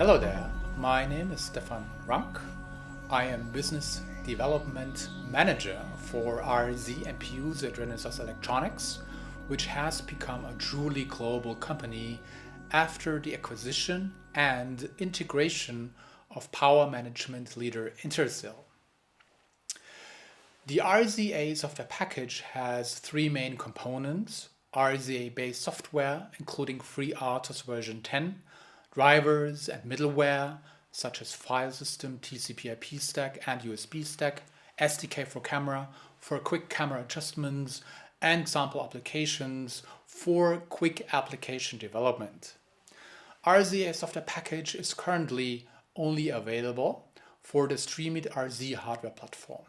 Hello there, my name is Stefan Rank. I am Business Development Manager for RZ MPUs at Renesas Electronics, which has become a truly global company after the acquisition and integration of power management leader Intersil. The RZA Software Package has three main components: RZA-based software, including FreeRTOS version 10, drivers and middleware, such as filesystem, TCP/IP stack, and USB stack, SDK for camera, for quick camera adjustments, and sample applications for quick application development. RZA Software Package is currently only available for the Streamit RZ hardware platform.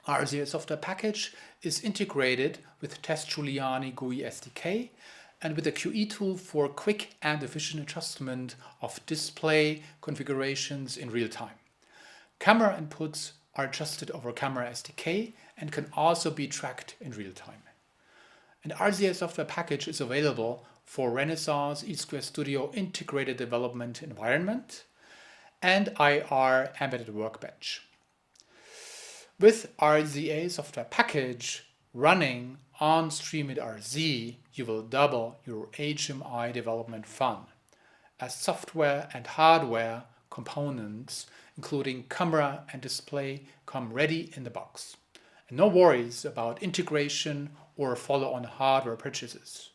RZA Software Package is integrated with Test Giuliani GUI SDK and with a QE tool for quick and efficient adjustment of display configurations in real time. Camera inputs are adjusted over Camera SDK and can also be tracked in real time. And RZA Software Package is available for Renesas E2 Studio integrated development environment and IR embedded workbench. With RZA Software Package running on Streamit RZ, you will double your HMI development fun, as software and hardware components, including camera and display, come ready in the box. And no worries about integration or follow-on hardware purchases.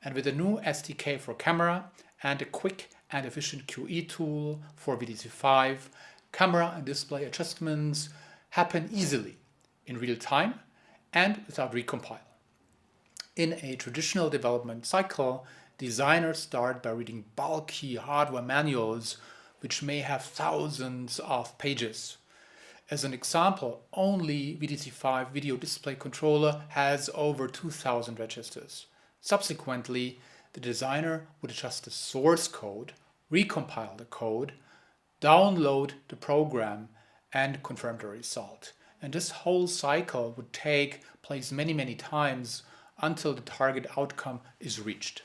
And with a new SDK for camera and a quick and efficient QE tool for VDC5, camera and display adjustments happen easily, in real time, and without recompile. In a traditional development cycle, designers start by reading bulky hardware manuals, which may have thousands of pages. As an example, only VDC5 video display controller has over 2,000 registers. Subsequently, the designer would adjust the source code, recompile the code, download the program, and confirm the result. And this whole cycle would take place many times until the target outcome is reached.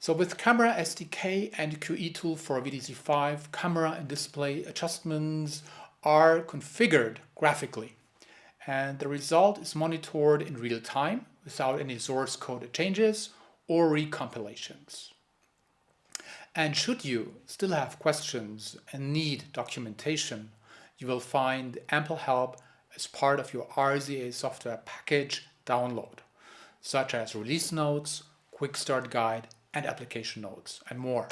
So with Camera SDK and QE tool for VDC5, camera and display adjustments are configured graphically, and the result is monitored in real time without any source code changes or recompilations. And should you still have questions and need documentation, you will find ample help as part of your RZA Software Package download, such as release notes, quick start guide, and application notes, and more.